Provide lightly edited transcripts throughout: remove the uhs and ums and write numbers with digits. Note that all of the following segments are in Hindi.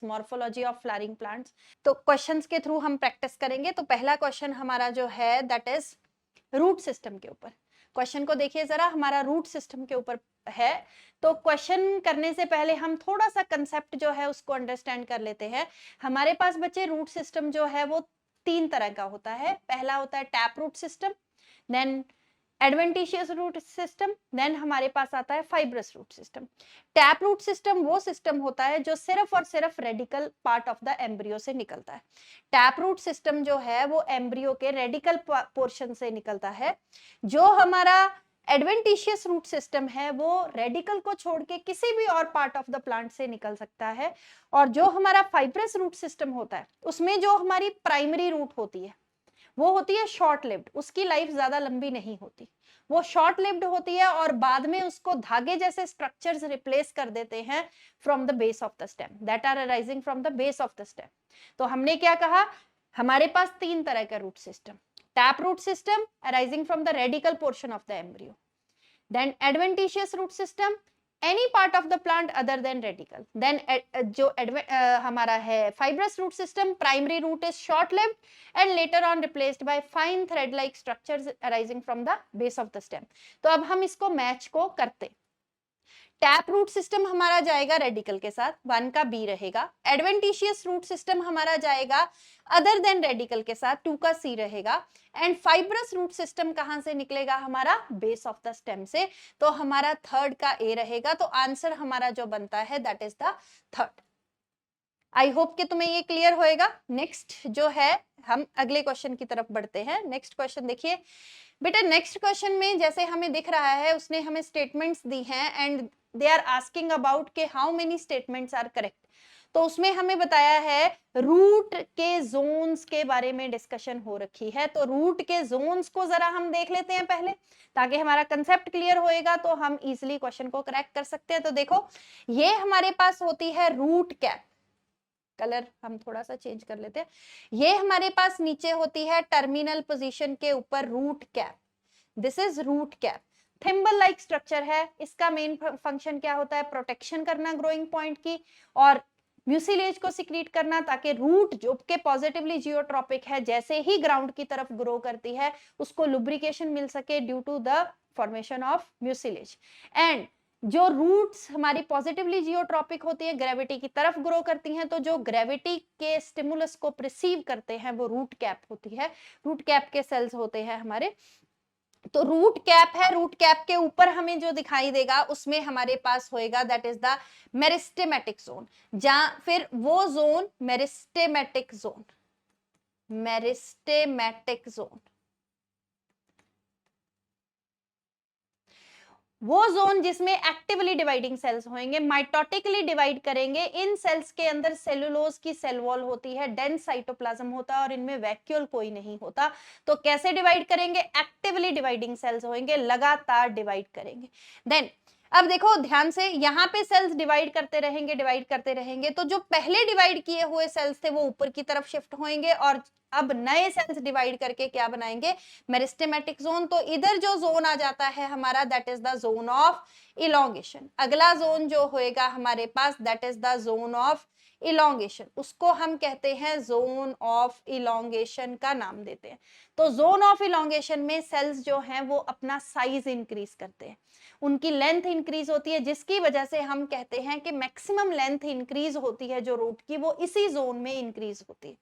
Morphology of flowering plants. तो क्वेश्चंस के थ्रू हम प्रैक्टिस करेंगे। तो पहला क्वेश्चन हमारा जो है दैट इज रूट सिस्टम के ऊपर। क्वेश्चन को देखिए जरा, हमारा रूट सिस्टम के ऊपर है। तो क्वेश्चन करने से पहले हम थोड़ा सा कंसेप्ट जो है उसको अंडरस्टैंड कर लेते हैं। हमारे पास बच्चे रूट सिस्टम जो है वो 3 तरह का होता है। पहला होता है tap root system, then adventitious root system, then हमारे पास आता है fibrous root system. Tap root system वो सिस्टम होता है जो सिर्फ और सिर्फ radical part of the embryo से निकलता है। टैप रूट सिस्टम जो है वो एम्ब्रियो के रेडिकल पोर्शन से निकलता है। जो हमारा एडवेंटिशियस रूट सिस्टम है वो रेडिकल को छोड़ के किसी भी और पार्ट ऑफ द प्लांट से निकल सकता है। और जो हमारा फाइब्रस रूट सिस्टम होता है उसमें जो हमारी प्राइमरी रूट होती है वो होती है शॉर्ट लिव्ड, उसकी लाइफ ज्यादा लंबी नहीं होती, वो शॉर्ट लिव्ड होती है और बाद में उसको धागे जैसे स्ट्रक्चर्स रिप्लेस कर देते हैं from the base of the stem, that are arising from the base of the stem. तो हमने क्या कहा, हमारे पास 3 तरह का root system, tap root system arising from the radical portion of the embryo, then adventitious root system any part of the plant other than radical, then जो हमारा है fibrous root system, primary root is short lived and later on replaced bye fine thread like structures arising from the base of the stem. तो अब हम इसको मैच को करते। टैप रूट सिस्टम हमारा जाएगा रेडिकल के साथ, 1 का बी रहेगा। एडवेंटिशियस रूट सिस्टम हमारा जाएगा अदर देन रेडिकल के साथ, 2 का सी रहेगा। एंड फाइब्रस रूट सिस्टम कहां से निकलेगा, हमारा बेस ऑफ द स्टेम से, तो हमारा 3rd का ए रहेगा। तो आंसर हमारा जो बनता है that is the 3rd। I hope कि तुम्हें ये क्लियर होएगा। नेक्स्ट जो है हम अगले क्वेश्चन की तरफ बढ़ते हैं। नेक्स्ट क्वेश्चन देखिए बेटा, नेक्स्ट क्वेश्चन में जैसे हमें दिख रहा है उसने हमें स्टेटमेंट्स दी हैं and they are asking about के how many statements are correct. तो उसमें हमें बताया है रूट के जोन्स के बारे में डिस्कशन हो रखी है। तो रूट के जोन्स को जरा हम देख लेते हैं पहले, ताकि हमारा कंसेप्ट क्लियर होएगा तो हम इजिली क्वेश्चन को करेक्ट कर सकते हैं। तो देखो ये हमारे पास होती है रूट कैप, कलर हम थोड़ा सा चेंज कर लेते हैं। ये हमारे पास नीचे होती है टर्मिनल पोजीशन के ऊपर root cap, this is root cap. Thimble like structure है, इसका मेन फंक्शन क्या होता है, प्रोटेक्शन करना ग्रोइंग पॉइंट की और म्यूसिलेज को सिक्रीट करना, ताकि रूट जो के पॉजिटिवली जियोट्रॉपिक है जैसे ही ग्राउंड की तरफ ग्रो करती है उसको लुब्रिकेशन मिल सके due to the formation of mucilage. And जो रूट्स हमारी पॉजिटिवली जियोट्रॉपिक होती है, ग्रेविटी की तरफ ग्रो करती हैं, तो जो ग्रेविटी के स्टिमुलस को प्रिसीव करते हैं वो रूट कैप होती है। रूट कैप के सेल्स होते हैं हमारे। तो रूट कैप है, रूट कैप के ऊपर हमें जो दिखाई देगा उसमें हमारे पास होएगा that is the meristematic zone, जहां फिर वो zone meristematic zone, meristematic zone वो जोन जिसमें एक्टिवली डिवाइडिंग सेल्स होंगे, माइटोटिकली डिवाइड करेंगे। इन सेल्स के अंदर सेलुलोज की सेल वॉल होती है, डेंस साइटोप्लाज्म होता है और इनमें वैक्यूल कोई नहीं होता। तो कैसे डिवाइड करेंगे, एक्टिवली डिवाइडिंग सेल्स होंगे, लगातार डिवाइड करेंगे। देन अब देखो ध्यान से, यहाँ पे सेल्स डिवाइड करते रहेंगे, तो जो पहले डिवाइड किए हुए सेल्स थे वो ऊपर की तरफ शिफ्ट होंगे और अब नए सेल्स डिवाइड करके क्या बनाएंगे, मेरिस्टेमेटिक जोन। तो इधर जो जोन आ जाता है हमारा that is the zone of elongation. अगला जोन जो होएगा हमारे पास that is the zone of elongation, उसको हम कहते हैं जोन ऑफ इलोंगेशन का नाम देते हैं। तो जोन ऑफ इलोंगेशन में सेल्स जो हैं वो अपना साइज इंक्रीज करते हैं, उनकी लेंथ इंक्रीज होती है, जिसकी वजह से हम कहते हैं कि मैक्सिमम लेंथ इंक्रीज होती है जो रूट की, वो इसी जोन में इंक्रीज होती है।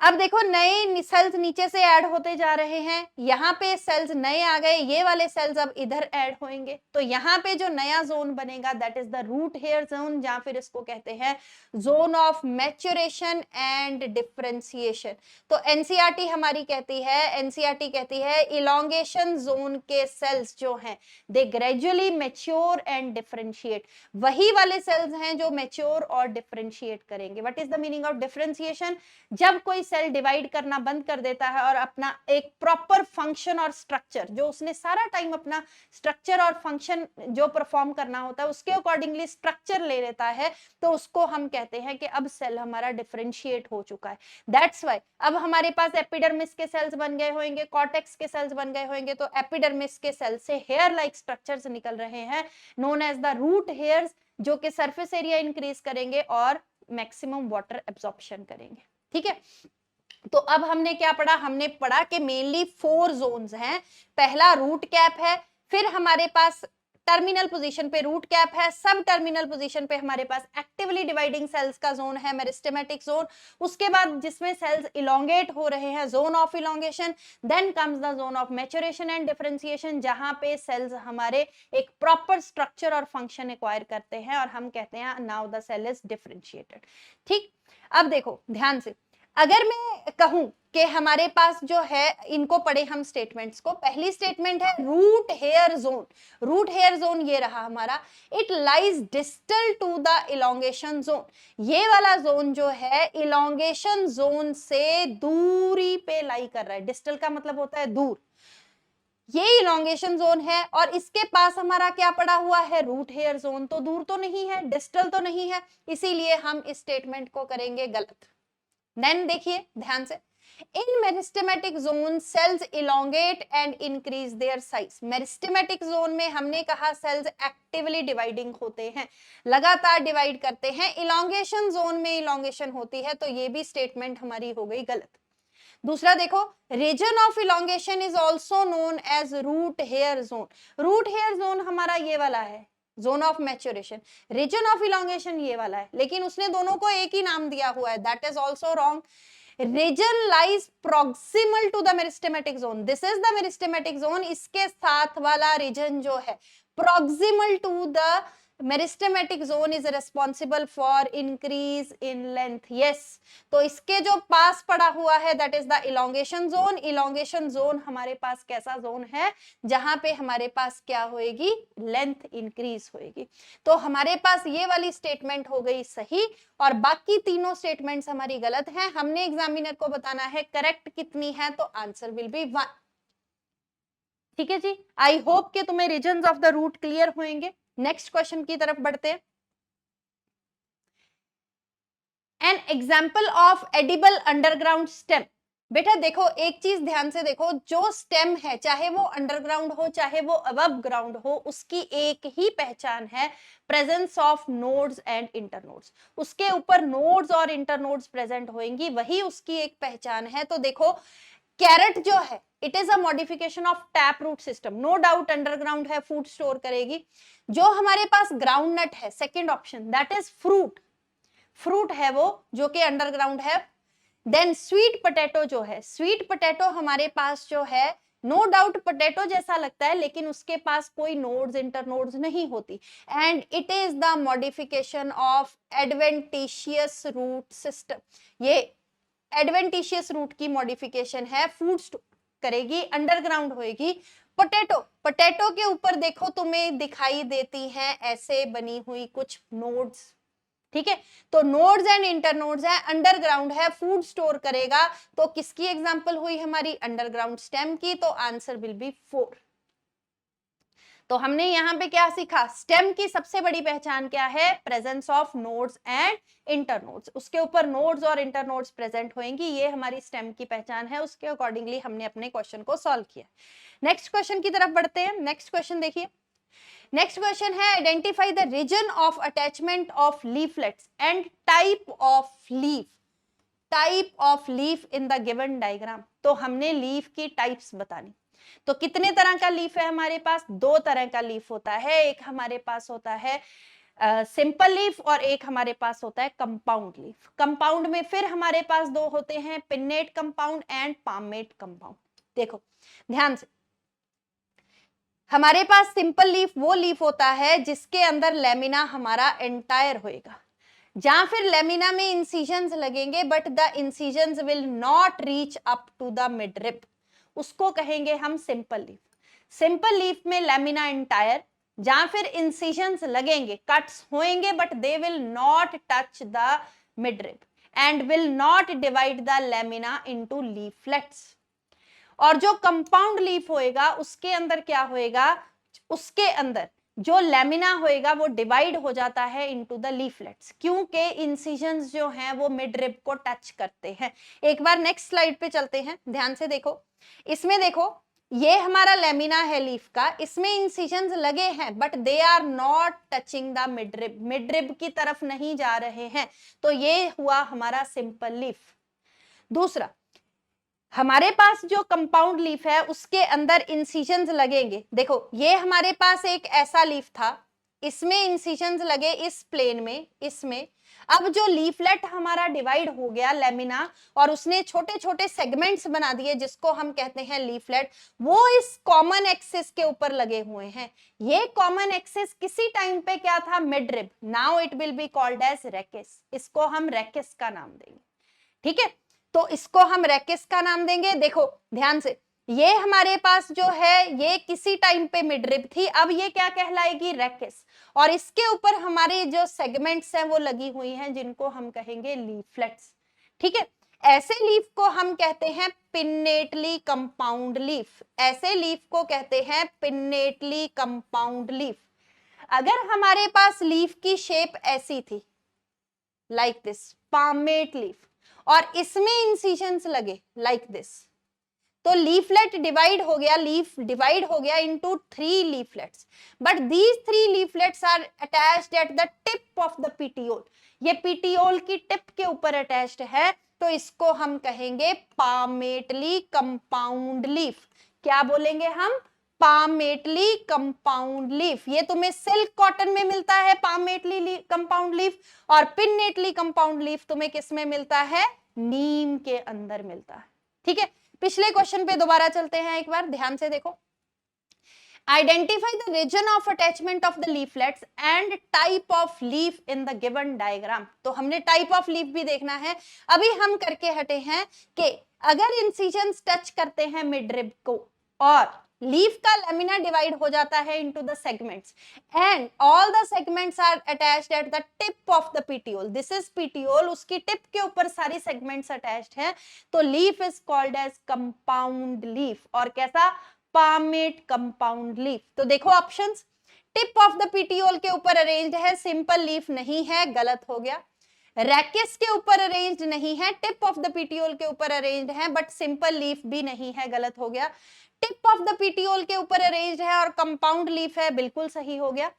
अब देखो नए सेल्स नीचे से ऐड होते जा रहे हैं, यहाँ पे सेल्स नए आ गए, ये वाले सेल्स अब इधर ऐड होंगे। तो यहाँ पे जो नया जोन बनेगा that is the root hair zone, या फिर इसको कहते हैं zone of maturation and differentiation. तो एनसीईआरटी हमारी कहती है, एनसीईआरटी कहती है इलोंगेशन जोन के सेल्स जो हैं दे ग्रेजुअली मैच्योर एंड डिफरेंशिएट। वही वाले सेल्स हैं जो मैच्योर और डिफरेंशिएट करेंगे। What is the meaning of differentiation, जब कोई सेल डिवाइड करना बंद कर देता है और अपना एक प्रॉपर फंक्शन और स्ट्रक्चर, जो उसने सारा टाइम अपना स्ट्रक्चर और फंक्शन जो परफॉर्म करना होता है उसके अकॉर्डिंगली स्ट्रक्चर ले लेता है, तो उसको हम कहते हैं कि अब सेल हमारा डिफरेंशिएट हो चुका है। दैट्स व्हाई अब हमारे पास एपिडर्मिस के सेल्स बन गए होंगे, कॉर्टेक्स के सेल्स बन गए होंगे। तो एपिडर्मिस के सेल से हेयर लाइक स्ट्रक्चर्स निकल रहे हैं known as the root hairs, जो कि सरफेस एरिया इंक्रीज करेंगे और मैक्सिमम वाटर एब्जॉर्प्शन करेंगे। ठीक है, तो अब हमने क्या पढ़ा, हमने पढ़ा कि मेनली 4 जोन्स हैं। पहला रूट कैप है, फिर हमारे पास टर्मिनल पोजीशन पे रूट कैप है, सब टर्मिनल पोजीशन पे हमारे पास एक्टिवली डिवाइडिंग सेल्स का जोन है, मेरिस्टेमेटिक जोन। उसके बाद जिसमें सेल्स इलोंगेट हो रहे हैं, zone of elongation. Then comes the zone of maturation and differentiation, जहां पे सेल्स हमारे एक प्रॉपर स्ट्रक्चर और फंक्शन एक्वायर करते हैं और हम कहते हैं now the cell is differentiated. ठीक, अब देखो ध्यान से, अगर मैं कहूं कि हमारे पास जो है, इनको पढ़े हम स्टेटमेंट्स को। पहली स्टेटमेंट है root hair zone. Root hair zone ये रहा हमारा, it lies distal to the elongation zone. ये वाला जोन जो है इलोंगेशन जोन से दूरी पे लाई कर रहा है। डिस्टल का मतलब होता है दूर, ये इलोंगेशन जोन है और इसके पास हमारा क्या पड़ा हुआ है, रूट हेयर जोन। तो दूर तो नहीं है, डिस्टल तो नहीं है, इसीलिए हम इस स्टेटमेंट को करेंगे गलत। देन देखिए ध्यान से, in meristematic zone cells elongate and increase their size. Meristematic zone में हमने कहा सेल्स एक्टिवली डिवाइडिंग होते हैं, लगातार डिवाइड करते हैं। इलोंगेशन जोन में इलोंगेशन होती है, तो ये भी स्टेटमेंट हमारी हो गई गलत। दूसरा देखो, region of elongation is also known as root hair zone. Root hair zone हमारा ये वाला है, zone of maturation. Region of elongation ये वाला है, लेकिन उसने दोनों को एक ही नाम दिया हुआ है, that is also wrong. Region lies proximal to the meristematic zone, this is the meristematic zone. इसके साथ वाला रीजन जो है proximal to the meristematic zone is responsible for increase in length. Yes, तो इसके जो पास पड़ा हुआ है that is the elongation zone. Elongation zone हमारे पास कैसा जोन है, जहां पे हमारे पास क्या होएगी, लेंथ इंक्रीज होएगी। तो हमारे पास ये वाली स्टेटमेंट हो गई सही और बाकी तीनों स्टेटमेंट्स हमारी गलत हैं। हमने एग्जामिनर को बताना है करेक्ट कितनी है, तो आंसर विल बी 1। ठीक है जी, आई होप कि तुम्हें regions of the root clear होंगे। नेक्स्ट क्वेश्चन की तरफ बढ़ते हैं। An example of edible underground stem. बेटा देखो एक चीज ध्यान से देखो, जो स्टेम है चाहे वो अंडरग्राउंड हो चाहे वो अबव ग्राउंड हो, उसकी एक ही पहचान है, presence of nodes and internodes. उसके ऊपर नोड्स और इंटरनोड्स प्रेजेंट होंगी, वही उसकी एक पहचान है। तो देखो कैरेट जो है it is a modification of tap root system, no doubt underground है, फूड स्टोर करेगी। जो हमारे पास ग्राउंड नट है, second option, that is fruit, fruit है वो जो कि अंडरग्राउंड है। देन स्वीट पोटैटो जो है, स्वीट पोटैटो हमारे पास जो है नो डाउट पोटैटो जैसा लगता है, लेकिन उसके पास कोई नोड्स इंटरनोड्स नहीं होती, and it is the modification of adventitious root system. ये एडवेंटिशियस रूट की मॉडिफिकेशन है, फूड करेगी, अंडरग्राउंड होएगी। पोटैटो, पोटैटो के ऊपर देखो तुम्हें दिखाई देती हैं ऐसे बनी हुई कुछ नोड्स। ठीक है, तो नोड्स एंड इंटरनोड्स है, अंडरग्राउंड है, फूड स्टोर करेगा। तो किसकी एग्जांपल हुई हमारी, अंडरग्राउंड स्टेम की। तो आंसर विल बी 4। तो हमने यहां पे क्या सीखा, स्टेम की सबसे बड़ी पहचान क्या है, presence of nodes and internodes. उसके ऊपर नोड्स और इंटरनोड्स प्रेजेंट होंगी, ये हमारी स्टेम की पहचान है। उसके अकॉर्डिंगली हमने अपने क्वेश्चन को सॉल्व किया। नेक्स्ट क्वेश्चन की तरफ बढ़ते हैं। नेक्स्ट क्वेश्चन देखिए, नेक्स्ट क्वेश्चन है identify the region of attachment of leaflets and type of leaf. Type of leaf in the given diagram. तो हमने लीफ की टाइप्स बतानी। तो कितने तरह का लीफ है हमारे पास, 2 तरह का लीफ होता है। एक हमारे पास होता है सिंपल लीफ और एक हमारे पास होता है कंपाउंड लीफ। कंपाउंड में फिर हमारे पास 2 होते हैं, pennate compound and palmate compound. देखो ध्यान से, हमारे पास सिंपल लीफ वो लीफ होता है जिसके अंदर लेमिना हमारा एंटायर होएगा, जहां फिर लेमिना में इंसिजन्स लगेंगे but the incisions will not reach up to the mid rib, उसको कहेंगे हम सिंपल लीफ। सिंपल लीफ में लेमिना एंटायर, जहां फिर इंसिजन्स लगेंगे, कट्स होएंगे but they will not touch the mid rib and will not divide the lamina into leaflets. और जो कंपाउंड लीफ होएगा उसके अंदर क्या होएगा, उसके अंदर जो लेमिना होएगा वो डिवाइड हो जाता है इनटू द लीफलेट्स, क्योंकि इंसिजन्स जो हैं वो मिड रिब को टच करते हैं। एक बार नेक्स्ट स्लाइड पे चलते हैं, ध्यान से देखो। इसमें देखो ये हमारा लेमिना है लीफ का, इसमें इंसिजन्स लगे हैं but they are not touching the midrib, midrib की तरफ नहीं जा रहे हैं, तो ये हुआ हमारा सिंपल लीफ। दूसरा, हमारे पास जो कंपाउंड लीफ है उसके अंदर इंसिजन्स लगेंगे। देखो ये हमारे पास एक ऐसा लीफ था, इसमें इंसिजन्स लगे इस प्लेन में, इसमें। अब जो लीफलेट हमारा डिवाइड हो गया लेमिना और उसने छोटे छोटे सेगमेंट्स बना दिए जिसको हम कहते हैं लीफलेट, वो इस कॉमन एक्सिस के ऊपर लगे हुए हैं। ये कॉमन एक्सिस किसी टाइम पे क्या था, midrib, now it will be called as rachis, इसको हम रेकिस का नाम देंगे। ठीक है, तो इसको हम रेकिस का नाम देंगे। देखो ध्यान से, ये हमारे पास जो है ये किसी टाइम पे मिडरिब थी, अब ये क्या कहलाएगी, रेकिस, और इसके ऊपर हमारे जो सेगमेंट्स हैं वो लगी हुई हैं जिनको हम कहेंगे लीफलेट्स। ठीक है, ऐसे लीफ को हम कहते हैं पिन्नेटली कंपाउंड लीफ, ऐसे लीफ को कहते हैं पिन्नेटली कंपाउंड लीफ। अगर हमारे पास लीफ की शेप ऐसी थी लाइक दिस, पामेट लीफ, और इसमें इंसिजन्स लगे लाइक दिस, तो लीफलेट डिवाइड हो गया, लीफ डिवाइड हो गया into 3 leaflets, but these 3 leaflets are attached at the tip of the petiole, ये पीटियोल की टिप के ऊपर अटैच्ड है, तो इसको हम कहेंगे पामेटली कंपाउंड लीफ। क्या बोलेंगे हम, पामेटली कंपाउंड लीफ। ये तुम्हें सिल्क कॉटन में मिलता है पामेटली कंपाउंड लीफ, और पिन्नेटली कंपाउंड लीफ तुम्हें किस में मिलता है, नीम के अंदर मिलता है। ठीक है, पिछले क्वेश्चन पे दोबारा चलते हैं, एक बार ध्यान से देखो। Identify the region of attachment of the leaflets and type of leaf in the given diagram. तो हमने टाइप ऑफ लीफ भी देखना है। अभी हम करके हटे हैं कि अगर इंसिजन्स टच करते हैं मिडरिब को और लीफ का लेमिना डिवाइड हो जाता है into the segments and all the segments are attached at the tip of the petiole, this is petiole, उसकी टिप के ऊपर सारी सेगमेंट्स अटैच्ड हैं, तो leaf is called as compound leaf. और कैसा, पामेट कंपाउंड लीफ। तो देखो options, tip of the petiole के ऊपर अरेंज्ड है, सिंपल लीफ नहीं है, गलत हो गया। रैकेस के ऊपर अरेंज्ड नहीं है, टिप ऑफ द पीटियोल के ऊपर अरेंज्ड है बट सिंपल लीफ भी नहीं है, गलत हो गया। टिप ऑफ द पीटियोल के ऊपर अरेंज्ड है और कंपाउंड लीफ है, बिल्कुल सही हो गया।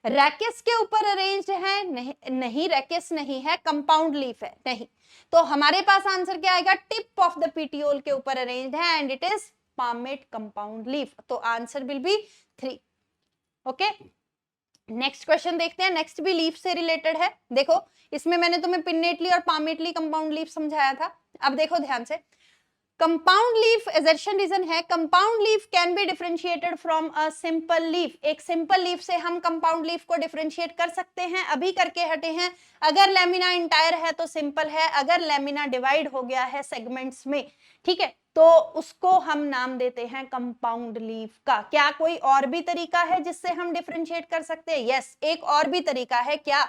रैकेस के ऊपर अरेंज्ड है, नहीं रैकेस नहीं है, कंपाउंड लीफ है, नहीं। तो हमारे पास आंसर क्या आएगा, टिप ऑफ द पीटियोल के ऊपर अरेंज्ड है and it is palmate compound leaf, तो answer will be 3। Okay, next question देखते हैं, नेक्स्ट भी लीफ से रिलेटेड है। देखो इसमें मैंने तुम्हें पिन्नेटली और पामेटली कंपाउंड लीफ समझाया था। अब देखो ध्यान से, कंपाउंड लीफ असर्शन रीजन है, compound leaf can be differentiated from a simple leaf. एक सिंपल लीफ से हम कंपाउंड लीफ को डिफरेंशिएट कर सकते हैं, अभी करके हटे हैं। अगर लेमिना इंटायर है तो सिंपल है, अगर लेमिना डिवाइड हो गया है सेगमेंट्स में, ठीक है, तो उसको हम नाम देते हैं कंपाउंड लीफ का। क्या कोई और भी तरीका है जिससे हम डिफरेंशिएट कर सकते हैं? यस, एक और भी तरीका है। क्या,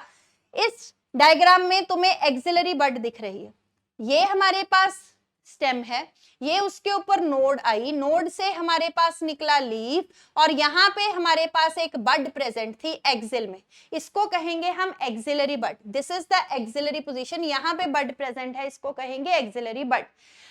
इस डायग्राम में तुम्हें एक्सिलरी बड दिख रही है, ये हमारे पास स्टेम है, ये उसके ऊपर नोड आई, नोड से हमारे पास निकला लीफ, और यहाँ पे हमारे पास एक बड प्रेजेंट थी एक्सिल में, इसको कहेंगे हम axillary bud. This is the axillary position, यहाँ पे बड प्रेजेंट है, इसको कहेंगे एक्सिलरी बड।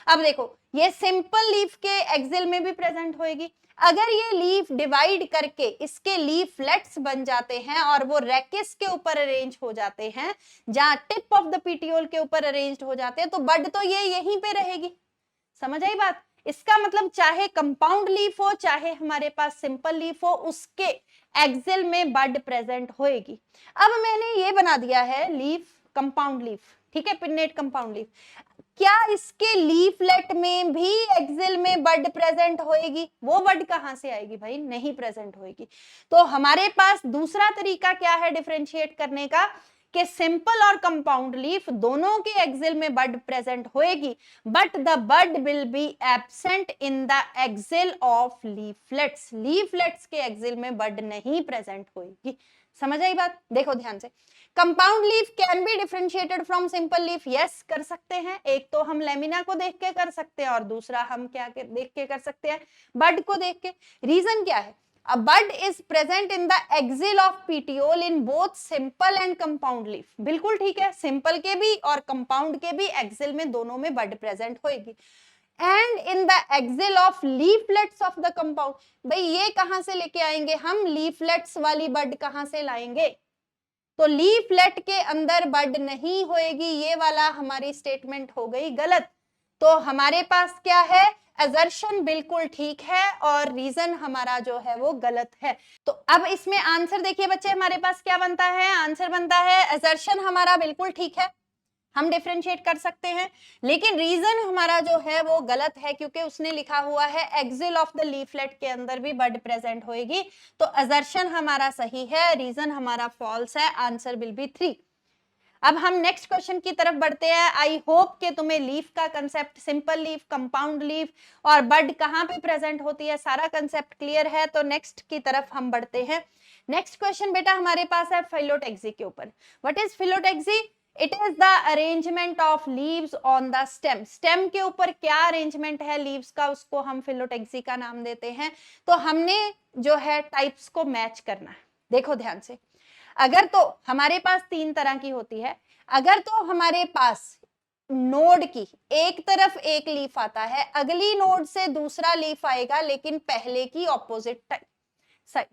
अब देखो ये सिंपल लीफ के एक्सिल में भी प्रेजेंट होएगी। अगर ये लीफ डिवाइड करके इसके लीफलेट्स बन जाते हैं और वो रेकिस के ऊपर अरेंज हो जाते हैं, जहां टिप ऑफ द पीटियोल के ऊपर अरेंज हो जाते हैं, तो बड तो ये यहीं पे रहेगी। समझ आई बात? इसका मतलब चाहे कंपाउंड लीफ हो चाहे हमारे पास सिंपल लीफ हो, उसके एक्सिल में बड प्रेजेंट होएगी। अब मैंने ये बना दिया है लीफ, कंपाउंड लीफ, ठीक है, पिन्नेट कंपाउंड लीफ। क्या इसके लीफलेट में भी एक्सिल में बड प्रेजेंट होएगी? वो बड कहां से आएगी भाई, नहीं प्रेजेंट होएगी। तो हमारे पास दूसरा तरीका क्या है डिफरेंशिएट करने का, कि सिंपल और कंपाउंड लीफ दोनों के एक्सिल में बड प्रेजेंट होएगी, but the bud will be absent in the axil of leaflets. Leaflets के एक्सिल में बड नहीं प्रेजेंट होएगी। समझ आई बात? देखो ध्यान से, compound leaf can be differentiated from simple leaf, yes कर सकते हैं। एक तो हम लेमिना को देख के कर सकते हैं और दूसरा हम क्या देख के कर सकते हैं, बड को देख के। रीजन क्या है, a bud is present in the axil of petiole in both simple and compound leaf। बिल्कुल ठीक है, सिंपल के भी और कंपाउंड के भी एक्सिल में दोनों में बड प्रेजेंट होएगी। And in the axil of leaflets of the compound. भाई ये कहां से लेके आएंगे हम, लीफलेट्स वाली बड कहां से लाएंगे, तो लीफलेट के अंदर बड नहीं होएगी, ये वाला हमारी स्टेटमेंट हो गई गलत। तो हमारे पास क्या है, असर्शन बिल्कुल ठीक है और रीजन हमारा जो है वो गलत है। तो अब इसमें आंसर देखिए बच्चे, हमारे पास क्या बनता है, आंसर बनता है असर्शन हमारा बिल्कुल ठीक है, हम डिफरेंशिएट कर सकते हैं, लेकिन रीजन हमारा जो है वो गलत है, क्योंकि उसने लिखा हुआ है एक्सिल ऑफ द लीफलेट के अंदर भी बड प्रेजेंट होएगी। तो असर्शन हमारा सही है, रीजन हमारा फॉल्स है, आंसर विल बी 3। अब हम नेक्स्ट क्वेश्चन की तरफ बढ़ते हैं। आई होप कि तुम्हें लीफ का concept, simple leaf, compound leaf और बड कहां पे प्रेजेंट होती है, सारा कंसेप्ट क्लियर है। तो नेक्स्ट की तरफ हम बढ़ते हैं। नेक्स्ट क्वेश्चन बेटा हमारे पास है फिलोटेक्सी के ऊपर। What is phyllotaxy? It is the arrangement of leaves on the stem. Stem के ऊपर क्या अरेंजमेंट है लीव्स का, उसको हम फिलोटेक्सी का नाम देते हैं। तो हमने जो है टाइप्स को मैच करना है। देखो ध्यान से, अगर तो हमारे पास 3 तरह की होती है, अगर तो हमारे पास नोड की एक तरफ एक लीफ आता है, अगली नोड से दूसरा लीफ आएगा लेकिन पहले की ऑपोजिट साइड,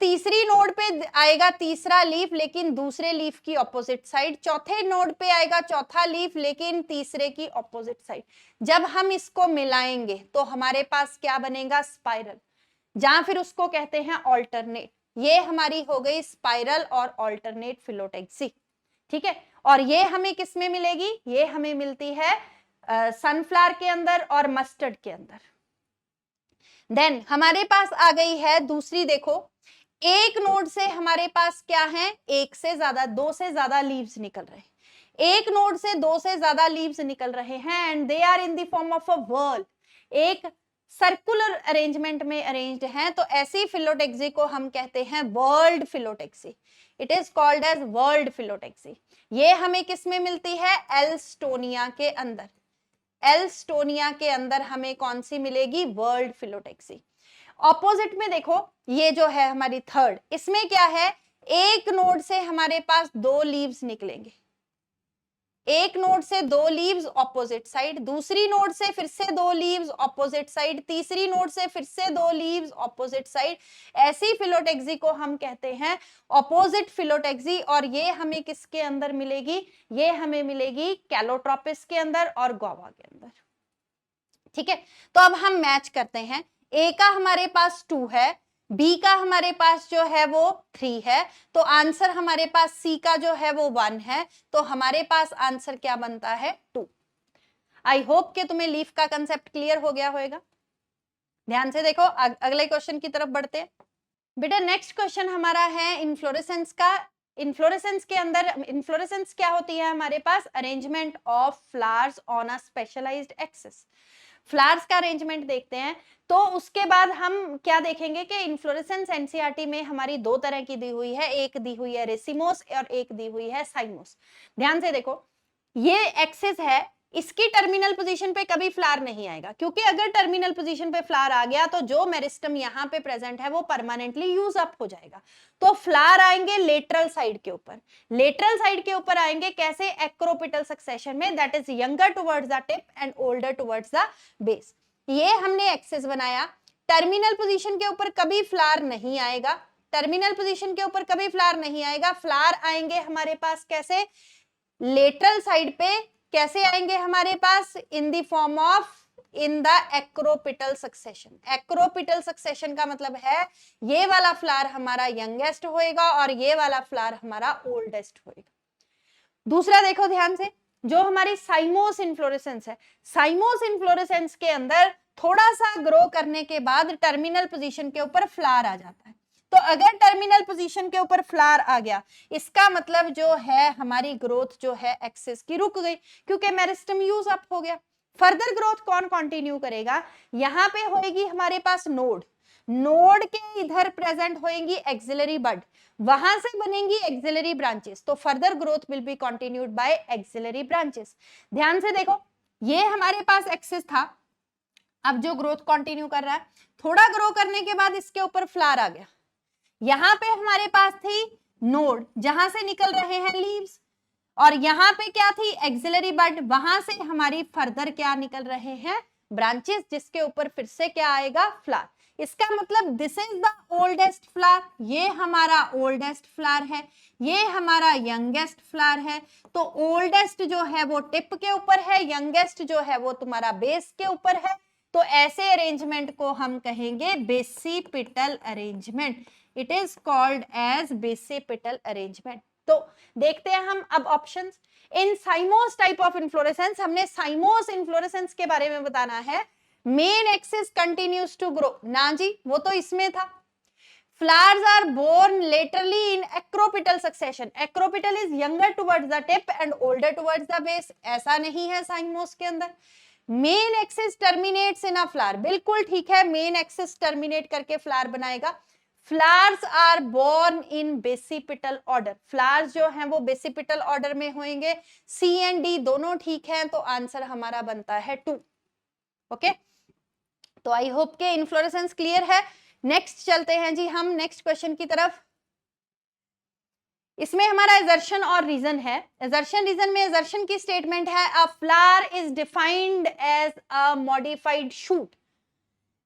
तीसरी नोड पे आएगा तीसरा लीफ लेकिन दूसरे लीफ की ऑपोजिट साइड, चौथे नोड पे आएगा चौथा लीफ लेकिन तीसरे की ऑपोजिट साइड। जब हम इसको मिलाएंगे तो हमारे पास क्या बनेगा, स्पाइरल, जहां फिर उसको कहते हैं ऑल्टरनेट। ये हमारी हो गई स्पाइरल और ऑल्टरनेट फिलोटेक्सी, ठीक है। और ये हमें किसमें मिलेगी, ये हमें मिलती है सनफ्लावर के अंदर और मस्टर्ड के अंदर। देन हमारे पास आ गई है दूसरी, देखो एक नोड से हमारे पास क्या है, एक से ज्यादा, 2 से ज्यादा लीव्स निकल रहे हैं, एक नोड से 2 से ज्यादा लीव्स निकल रहे हैं and they are in the form of a whorl, एक सर्कुलर अरेंजमेंट में अरेंज्ड हैं। तो ऐसी फिलोटेक्सी को हम कहते हैं whorled phyllotaxy. It is called as whorled phyllotaxy. ये हमें किसमें मिलती है, एल्स्टोनिया के अंदर। एल्स्टोनिया के अंदर हमें कौन सी मिलेगी, वर्ल्ड फिलोटेक्सी। ऑपोजिट में देखो, ये जो है हमारी थर्ड, इसमें क्या है, एक नोड से हमारे पास 2 लीव्स निकलेंगे, एक नोड से 2 लीव्स ऑपोजिट साइड, दूसरी नोड से फिर से 2 लीव्स ऑपोजिट साइड, तीसरी नोड से फिर से 2 लीव्स ऑपोजिट साइड। ऐसी फिलोटेक्सी को हम कहते हैं ऑपोजिट फिलोटेक्सी। और ये हमें किसके अंदर मिलेगी, ये हमें मिलेगी कैलोट्रोपिस के अंदर और गुआवा के अंदर, ठीक है। तो अब हम मैच करते हैं, ए का हमारे पास 2 है, बी का हमारे पास जो है वो 3 है, तो आंसर हमारे पास सी का जो है वो 1 है। तो हमारे पास आंसर क्या बनता है, 2। आई होप कि तुम्हें लीफ का कंसेप्ट क्लियर हो गया होगा। ध्यान से देखो, अगले क्वेश्चन की तरफ बढ़ते हैं। बेटा नेक्स्ट क्वेश्चन हमारा है इन्फ्लोरेसेंस का। इन्फ्लोरेसेंस के अंदर, इन्फ्लोरेसेंस क्या होती है हमारे पास, arrangement of flowers on a specialised axis. Flowers का अरेंजमेंट देखते हैं। तो उसके बाद हम क्या देखेंगे कि इन्फ्लोरेसेंस एनसीईआरटी में हमारी 2 तरह की दी हुई है, एक दी हुई है रेसिमोस और एक दी हुई है साइमोस। ध्यान से देखो, ये एक्सिस है, इसकी टर्मिनल पोजीशन पे कभी फ्लावर नहीं आएगा, क्योंकि अगर टर्मिनल पोजीशन पे फ्लावर आ गया तो जो मेरिस्टम यहाँ पे प्रेजेंट है वो परमानेंटली यूज अप हो जाएगा। तो फ्लावर आएंगे लेटरल साइड के ऊपर, लेटरल साइड के ऊपर आएंगे कैसे, एक्रोपिटल सक्सेशन में, that is younger towards the tip and older towards the base. ये हमने एक्सिस बनाया। टर्मिनल पोजीशन के ऊपर कभी फ्लावर नहीं आएगा, टर्मिनल पोजीशन के ऊपर कभी फ्लावर नहीं आएगा। फ्लावर आएंगे हमारे पास कैसे, लेटरल साइड पे, कैसे आएंगे हमारे पास, in the form of, in the acropetal succession. Acropetal succession का मतलब है ये वाला फ्लावर हमारा यंगेस्ट होएगा और ये वाला फ्लावर हमारा ओल्डेस्ट होएगा। दूसरा देखो ध्यान से, जो हमारी साइमोस इन्फ्लोरेसेंस है, साइमोस इन्फ्लोरेसेंस के अंदर थोड़ा सा ग्रो करने के बाद टर्मिनल पोजीशन के ऊपर फ्लावर आ जाता है। तो अगर टर्मिनल पोजीशन के ऊपर फ्लावर आ गया, इसका मतलब जो है हमारी ग्रोथ जो है एक्सिस की रुक गई, क्योंकि मेरिस्टम यूज अप हो गया। फर्दर ग्रोथ कौन कंटिन्यू करेगा, यहाँ पे होएगी हमारे पास नोड, नोड के इधर प्रेजेंट होएंगी एक्सिलरी बड, वहां से बनेंगी एक्सिलरी ब्रांचेस। तो further growth will be continued by axillary branches. ध्यान से देखो, ये हमारे पास एक्सिस था, अब जो ग्रोथ कंटिन्यू कर रहा है, थोड़ा ग्रो करने के बाद इसके ऊपर फ्लावर आ गया, यहाँ पे हमारे पास थी नोड जहां से निकल रहे हैं लीव्स, और यहाँ पे क्या थी, एक्सिलरी बड, वहां से हमारी फर्दर क्या निकल रहे हैं, ब्रांचेस, जिसके ऊपर फिर से क्या आएगा, फ्लावर। इसका मतलब this is the oldest flower, ये हमारा ओल्डेस्ट फ्लावर है, ये हमारा यंगेस्ट फ्लावर है। तो ओल्डेस्ट जो है वो टिप के ऊपर है, यंगेस्ट जो है वो तुम्हारा बेस के ऊपर है। तो ऐसे अरेंजमेंट को हम कहेंगे basipetal arrangement. It is called as basipetal arrangement. तो देखते हैं हम अब options. In cymose type of inflorescence, हमने साइमोस इन्फ्लोरेसेंस के बारे में बताना है। Main axis continues to grow, ना जी वो तो इसमें था। Flowers are born laterally in acropetal succession. Acropetal is younger towards the tip and older towards the base. ऐसा नहीं है साइमोस के अंदर। Main axis terminates in a flower, बिल्कुल ठीक है, मेन एक्सिस टर्मिनेट करके फ्लावर बनाएगा। Flowers are borne in basipetal order, flowers जो हैं वो बेसिपिटल ऑर्डर में होंगे। सी एंड डी दोनों ठीक हैं, तो आंसर हमारा बनता है 2। ओके, तो आई होप के इन्फ्लोरेसेंस क्लियर है। नेक्स्ट चलते हैं जी हम नेक्स्ट क्वेश्चन की तरफ। इसमें हमारा एजर्शन और रीजन है। एजर्शन रीजन में एजर्शन की स्टेटमेंट है, a flower is defined as a modified shoot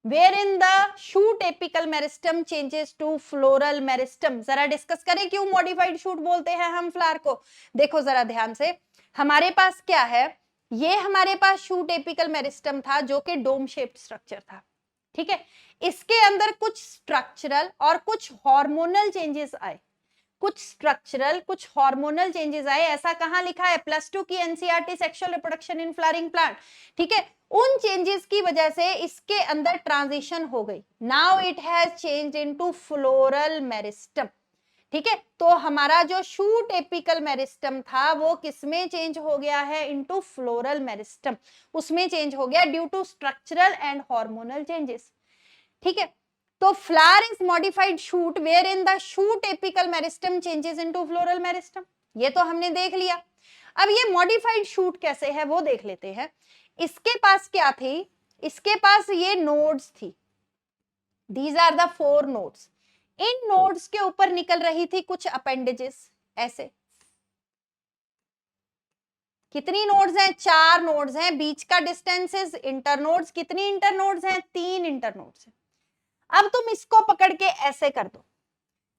wherein the shoot apical meristem changes to floral meristem। जरा डिस्कस करें क्यों मॉडिफाइड शूट बोलते हैं हम फ्लावर को। देखो जरा ध्यान से, हमारे पास क्या है, ये हमारे पास शूट एपिकल मेरिस्टम था जो कि डोम शेप्ड स्ट्रक्चर था, ठीक है। इसके अंदर कुछ स्ट्रक्चरल और कुछ हार्मोनल चेंजेस आए, कुछ स्ट्रक्चरल कुछ हार्मोनल चेंजेस आए। ऐसा कहां लिखा है, +2 की NCERT sexual reproduction in flowering plant, ठीक है। उन चेंजेस की वजह से इसके अंदर ट्रांजिशन हो गई। Now it has changed into floral meristem, ठीक है। तो हमारा जो शूट एपिकल मेरिस्टम था वो किसमें चेंज हो गया है, इनटू फ्लोरल मेरिस्टम, उसमें चेंज हो गया due to structural and hormonal changes, ठीक है। तो flower is modified shoot wherein the shoot apical meristem changes into floral meristem, ये तो हमने देख लिया। अब ये मॉडिफाइड शूट कैसे है वो देख लेते हैं। इसके पास क्या थी, इसके पास ये नोड्स थी, दीज आर द 4 नोड्स। इन नोड्स के ऊपर निकल रही थी कुछ अपेंडेजेस, ऐसे। कितनी नोड्स हैं, 4 नोड्स हैं, बीच का डिस्टेंस इज इंटरनोड्स। कितनी इंटरनोड्स हैं, 3 इंटरनोड्स हैं। अब तुम इसको पकड़ के ऐसे कर दो,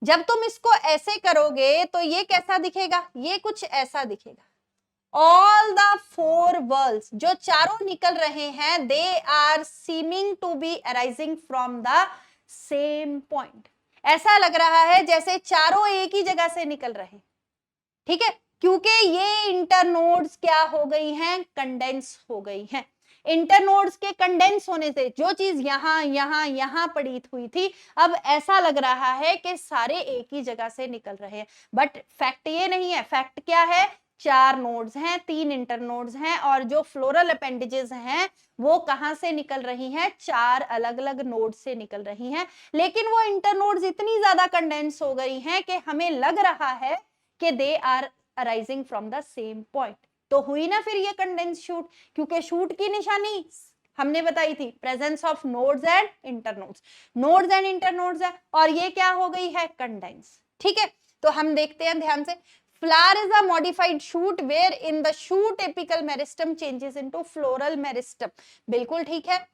जब तुम इसको ऐसे करोगे तो ये कैसा दिखेगा, ये कुछ ऐसा दिखेगा। ऑल द 4 वर्ल्स जो चारों निकल रहे हैं, they are seeming to be arising from the same point. ऐसा लग रहा है जैसे चारों एक ही जगह से निकल रहे, ठीक है, क्योंकि ये इंटरनोड्स क्या हो गई हैं, कंडेंस हो गई हैं। इंटरनोड्स के कंडेंस होने से जो चीज यहां यहां यहां पड़ी हुई थी, अब ऐसा लग रहा है कि सारे एक ही जगह से निकल रहे हैं। बट फैक्ट ये नहीं है, फैक्ट क्या है, 4 नोड्स हैं, 3 इंटरनोड्स हैं, और जो फ्लोरल अपेंडेजेस हैं वो कहां से निकल रही हैं, 4 अलग अलग नोड से निकल रही हैं। लेकिन वो इंटरनोड्स इतनी ज्यादा कंडेंस हो गई हैं कि हमें लग रहा है कि they are arising from the same point. तो हुई ना फिर ये कंडेंस शूट, क्योंकि शूट की निशानी हमने बताई थी, presence of nodes and internodes, nodes and internodes है, और ये क्या हो गई है, कंडेंस, ठीक है। तो हम देखते हैं ध्यान से, flower is a modified shoot wherein the shoot apical meristem changes into floral meristem, बिल्कुल ठीक है।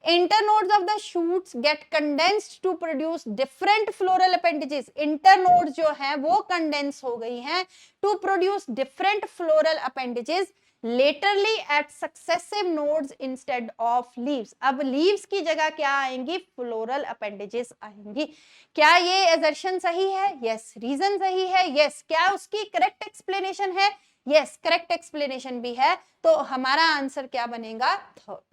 Internodes of the shoots get condensed to produce different floral appendages। Internodes जो हैं वो condense हो गई हैं to produce different floral appendages laterally at successive nodes instead of leaves। अब leaves की जगह क्या आएंगी, floral appendages आएंगी। क्या ये assertion सही है, yes। reason सही है, yes। क्या उसकी correct explanation है, yes। correct explanation भी है। तो हमारा आंसर क्या बनेगा, 3rd।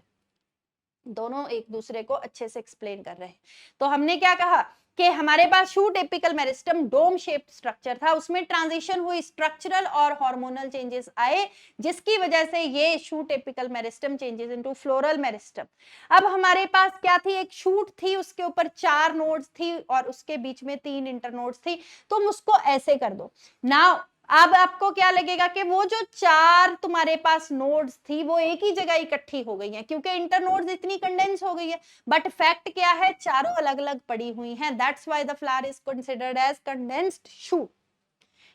दोनों एक दूसरे को अच्छे से एक्सप्लेन कर रहे हैं। तो हमने क्या कहा कि हमारे पास shoot apical meristem dome shaped structure था, उसमें ट्रांजिशन हुई, स्ट्रक्चरल और हार्मोनल चेंजेस आए, जिसकी वजह से ये shoot apical meristem changes into floral meristem. अब हमारे पास क्या थी, एक शूट थी, उसके ऊपर 4 नोड्स थी और उसके बीच में 3 इंटरनोड्स थी। तुम उसको ऐसे कर दो। नाउ अब आपको क्या लगेगा कि वो जो 4 तुम्हारे पास नोड्स थी वो एक ही जगह इकट्ठी हो गई हैं, क्योंकि इंटरनोड्स इतनी कंडेंस हो गई है। बट फैक्ट क्या है, चारों अलग अलग पड़ी हुई हैं, that's why the flower is considered as condensed shoot.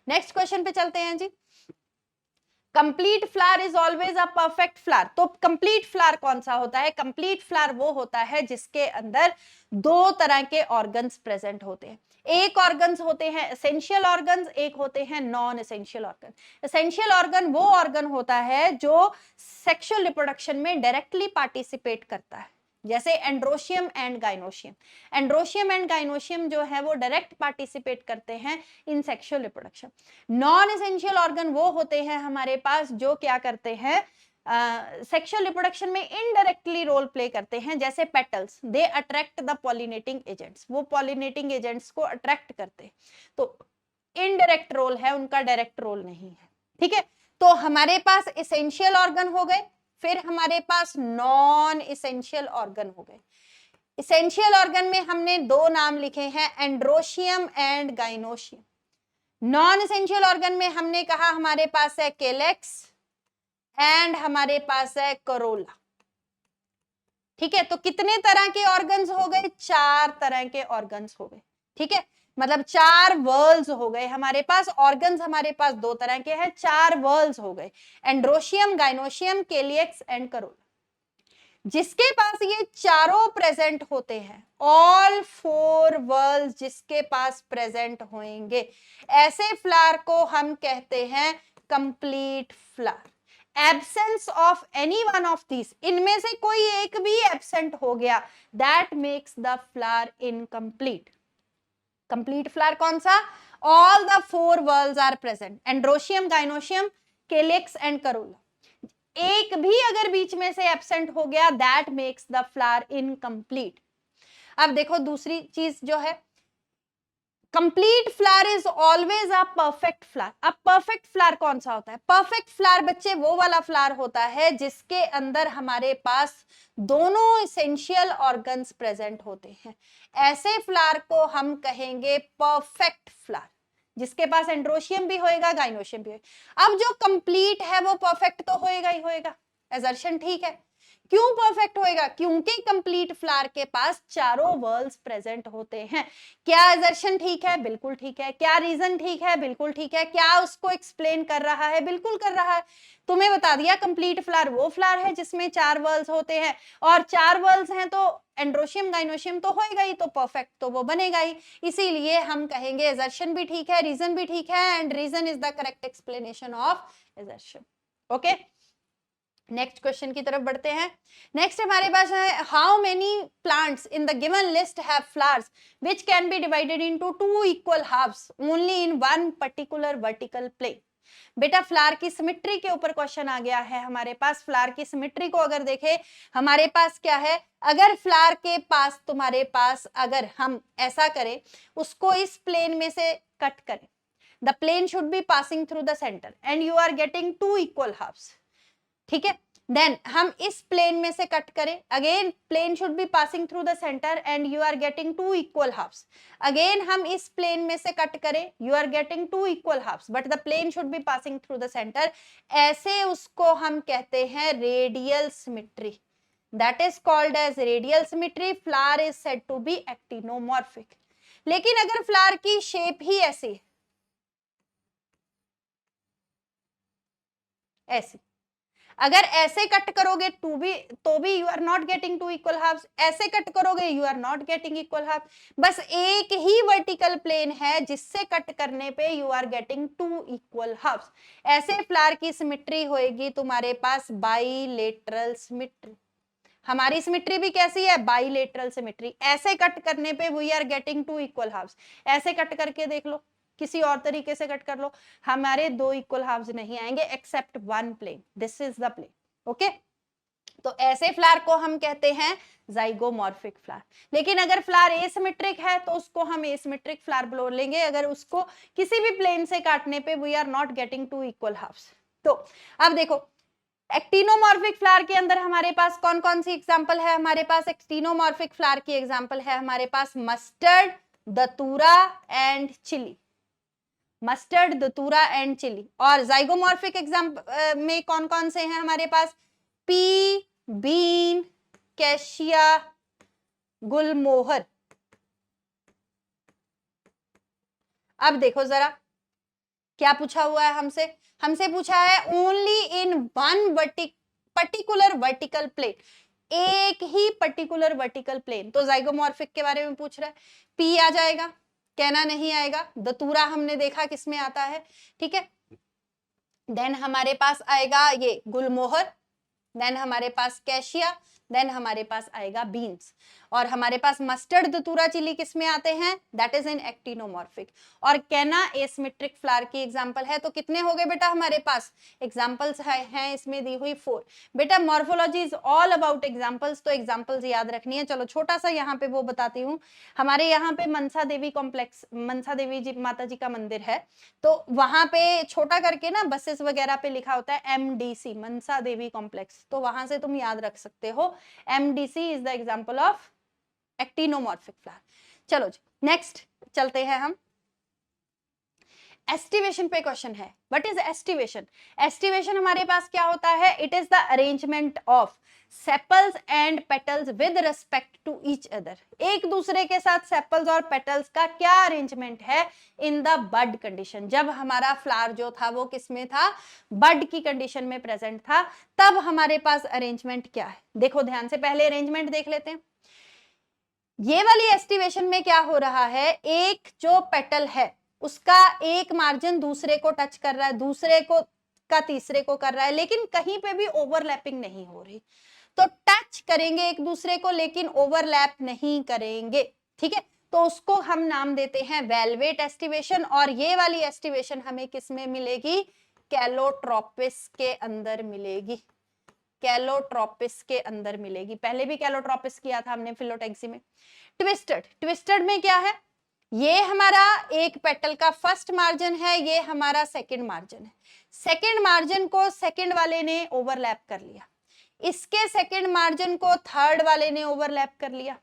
Next question पे चलते हैं जी। Complete flower is always a perfect flower. तो कंप्लीट फ्लावर कौन सा होता है? कंप्लीट फ्लावर वो होता है जिसके अंदर दो तरह के ऑर्गन्स प्रेजेंट होते हैं। एक ऑर्गन्स होते हैं एसेंशियल ऑर्गन्स, एक होते हैं non essential organ. Essential organ वो ऑर्गन होता है जो सेक्सुअल रिप्रोडक्शन में डायरेक्टली पार्टिसिपेट करता है, जैसे androecium and gynoecium. Androecium and gynoecium जो है वो डायरेक्ट पार्टिसिपेट करते हैं in sexual reproduction. Non essential organ वो होते हैं हमारे पास जो क्या करते हैं, सेक्सुअल रिप्रोडक्शन में इनडायरेक्टली रोल प्ले करते हैं, जैसे petals, they attract the pollinating agents, वो पॉलिनेटिंग एजेंट्स को अट्रैक्ट करते हैं। तो इनडायरेक्ट रोल है उनका, डायरेक्ट रोल नहीं है। ठीक है, तो हमारे पास एसेंशियल ऑर्गन हो गए, फिर हमारे पास नॉन एसेंशियल ऑर्गन हो गए। एसेंशियल ऑर्गन में हमने दो नाम लिखे हैं, androecium and gynoecium. Non essential organ में हमने कहा हमारे पास है केलेक्स एंड हमारे पास है करोला। ठीक है, तो कितने तरह के ऑर्गन्स हो गए? 4 तरह के ऑर्गन्स हो गए। ठीक है, मतलब 4 वर्ल्स हो गए हमारे पास। ऑर्गन्स हमारे पास दो तरह के हैं, 4 वर्ल्स हो गए, एंड्रोशियम, गाइनोशियम, केलियक्स एंड करोला। जिसके पास ये चारों प्रेजेंट होते हैं, ऑल 4 वर्ल्स जिसके पास प्रेजेंट होंगे, ऐसे फ्लावर को हम कहते हैं complete flower. Absence of any one of these, इनमें से कोई एक भी एब्सेंट हो गया, that makes the flower incomplete. Complete flower कौन सा? All the 4 whorls are present, androecium, gynoecium, calyx and corolla. एक भी अगर बीच में से एब्सेंट हो गया, that makes the flower incomplete. अब देखो दूसरी चीज जो है, complete flower is always a perfect flower. अब परफेक्ट फ्लावर कौन सा होता है? परफेक्ट फ्लावर बच्चे वो वाला फ्लावर होता है जिसके अंदर हमारे पास दोनों एसेंशियल ऑर्गन्स प्रेजेंट होते हैं। ऐसे फ्लावर को हम कहेंगे परफेक्ट फ्लावर, जिसके पास एंड्रोशियम भी होएगा, गाइनोशियम भी होएगा। अब जो कंप्लीट है वो परफेक्ट तो होएगा ही होएगा, असर्शन ठीक है। क्यों परफेक्ट होएगा? क्योंकि कंप्लीट फ्लावर के पास चारों वर्ल्स प्रेजेंट होते हैं। क्या असर्शन ठीक है? बिल्कुल ठीक है। क्या रीजन ठीक है? बिल्कुल ठीक है। क्या उसको एक्सप्लेन कर रहा है? बिल्कुल कर रहा है। तुम्हें बता दिया कंप्लीट फ्लावर वो फ्लावर है जिसमें 4 वर्ल्स होते हैं, और 4 वर्ल्स हैं तो एंड्रोशियम, गाइनोशियम तो होएगा ही, तो परफेक्ट तो वो बनेगा ही। इसीलिए हम कहेंगे असर्शन भी ठीक है, रीजन भी ठीक है, and reason is the correct explanation of assertion. Okay, next question की तरफ बढ़ते हैं। नेक्स्ट हमारे पास है, how many plants in the given list have flowers which can be divided into 2 equal halves only in one particular vertical plane. बेटा फ्लावर की सिमेट्री के ऊपर क्वेश्चन आ गया है हमारे पास। फ्लावर की सिमेट्री को अगर देखें हमारे पास क्या है, अगर फ्लावर के पास तुम्हारे पास अगर हम ऐसा करें, उसको इस प्लेन में से कट करें, the plane should be passing through the centre and you are getting 2 equal halves. ठीक है, देन हम इस प्लेन में से कट करें, again plane should be passing through the centre and you are getting 2 equal halves. Again हम इस प्लेन में से कट करें, you are getting 2 equal halves, but the plane should be passing through the centre. ऐसे उसको हम कहते हैं radial symmetry, that is called as radial symmetry. Flower is said to be actinomorphic. लेकिन अगर फ्लावर की शेप ही ऐसी है, ऐसी, अगर ऐसे कट करोगे तो भी you are not getting 2 equal halves, ऐसे कट करोगे you are not getting equal half. बस एक ही वर्टिकल प्लेन है जिससे कट करने पे you are getting 2 equal halves. ऐसे फ्लावर की सिमेट्री होएगी तुम्हारे पास बाइलेटरल सिमेट्री। हमारी सिमेट्री भी कैसी है? Bilateral symmetry. ऐसे कट करने पे we are getting 2 equal halves. ऐसे कट करके देख लो, किसी और तरीके से कट कर लो, हमारे 2 इक्वल हाफ्स नहीं आएंगे except one plane, this is the plane. Okay, तो ऐसे फ्लावर को हम कहते हैं जाइगोमॉर्फिक फ्लावर। लेकिन अगर फ्लावर एसिमेट्रिक है तो उसको हम एसिमेट्रिक फ्लावर बोल लेंगे, अगर उसको किसी भी प्लेन से काटने पे we are not getting 2 equal halves. तो अब देखो एक्टिनोमॉर्फिक फ्लावर के अंदर हमारे पास कौन कौन सी एग्जांपल है? हमारे पास एक्टिनोमॉर्फिक फ्लावर की एग्जांपल है हमारे पास mustard, datura and chilli. Mustard, datura and chilli. और जाइगोमॉर्फिक एग्जांपल में कौन कौन से हैं हमारे पास? Pea, bean, cassia, gulmohar. अब देखो जरा क्या पूछा हुआ है हमसे, हमसे पूछा है only in one particular vertical plane, एक ही पर्टिकुलर वर्टिकल प्लेन, तो जाइगोमॉर्फिक के बारे में पूछ रहा है, पी आ जाएगा, कहना नहीं आएगा। दतूरा हमने देखा किसमें आता है, ठीक है। देन हमारे पास आएगा ये गुलमोहर, देन हमारे पास कैशिया, देन हमारे पास आएगा बीन्स, और हमारे पास मस्टर्ड दतूरा चिली किसमें आते हैं, दैट इज इन एक्टिनोमॉर्फिक। और कैना एसिमेट्रिक फ्लावर की एग्जांपल है। तो कितने हो गए बेटा हमारे पास एग्जांपल्स हैं इसमें दी हुई 4। बेटा morphology is all about examples, तो एग्जांपल्स याद रखनी है। चलो छोटा सा यहाँ पे वो बताती हूँ, हमारे यहाँ पे मनसा देवी कॉम्प्लेक्स, मनसा देवी जी माता जी का मंदिर है, तो वहां पे छोटा करके ना बसेस वगैरह पे लिखा होता है MDC, मनसा देवी कॉम्प्लेक्स, तो वहां से तुम याद रख सकते हो। MDC is the example of actinomorphic flower. चलो जी नेक्स्ट चलते हैं हम। एस्टिवेशन पे क्वेश्चन है। What is aestivation? एस्टिवेशन हमारे पास क्या होता है, it is the arrangement of sepals and petals with respect to each other. एक दूसरे के साथ सेपल्स और पेटल्स का क्या अरेंजमेंट है इन द बड कंडीशन। जब हमारा फ्लावर जो था वो किसमें था, बड की कंडीशन में प्रेजेंट था, तब हमारे पास अरेंजमेंट क्या है। देखो ध्यान से, पहले अरेंजमेंट देख लेते हैं। ये वाली एस्टिवेशन में क्या हो रहा है, एक जो पेटल है उसका एक मार्जिन दूसरे को टच कर रहा है, दूसरे को का तीसरे को कर रहा है, लेकिन कहीं पे भी ओवरलैपिंग नहीं हो रही। तो टच करेंगे एक दूसरे को लेकिन ओवरलैप नहीं करेंगे, ठीक है। तो उसको हम नाम देते हैं वेलवेट एस्टिवेशन। और ये वाली एस्टिवेशन हमें किसमें मिलेगी, कैलोट्रोपिस के अंदर मिलेगी, कैलोट्रोपिस के अंदर मिलेगी। पहले भी कैलोट्रोपिस किया था हमने फिलोटेक्सी में। ट्विस्टेड, ट्विस्टेड में क्या है, ये हमारा एक पेटल का फर्स्ट मार्जिन है, ये हमारा सेकंड मार्जिन है। सेकंड मार्जिन को सेकंड वाले ने ओवरलैप कर लिया, इसके सेकंड मार्जिन को थर्ड वाले ने ओवरलैप कर लिया,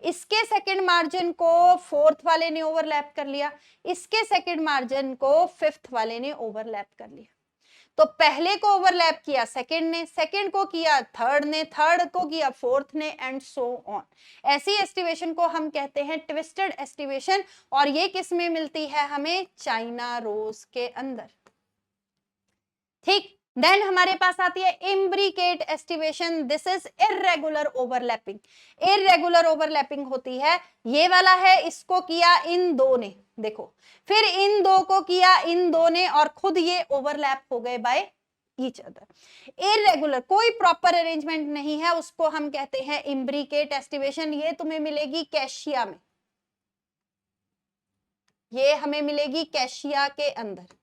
इसके सेकंड मार्जिन को फोर्थ वाले ने ओवरलैप कर लिया, इसके सेकंड मार्जिन को फिफ्थ वाले ने ओवरलैप कर लिया। तो पहले को ओवरलैप किया सेकंड ने, सेकंड को किया थर्ड ने, थर्ड को किया फोर्थ ने, एंड सो ऑन। ऐसी एस्टिवेशन को हम कहते हैं ट्विस्टेड एस्टिवेशन। और ये किस में मिलती है हमें, चाइना रोज के अंदर, ठीक। देन हमारे पास आती है imbricate aestivation. This is irregular overlapping, irregular overlapping होती है। ये वाला है, इसको किया इन दो ने, देखो, फिर इन दो को किया इन दो ने, और खुद ये ओवरलैप हो गए बाय ईच अदर। इर्रेगुलर, कोई प्रॉपर अरेंजमेंट नहीं है, उसको हम कहते हैं इम्ब्रिकेट एस्टिवेशन। ये तुम्हें मिलेगी कैशिया में, ये हमें मिलेगी कैशिया के अंदर।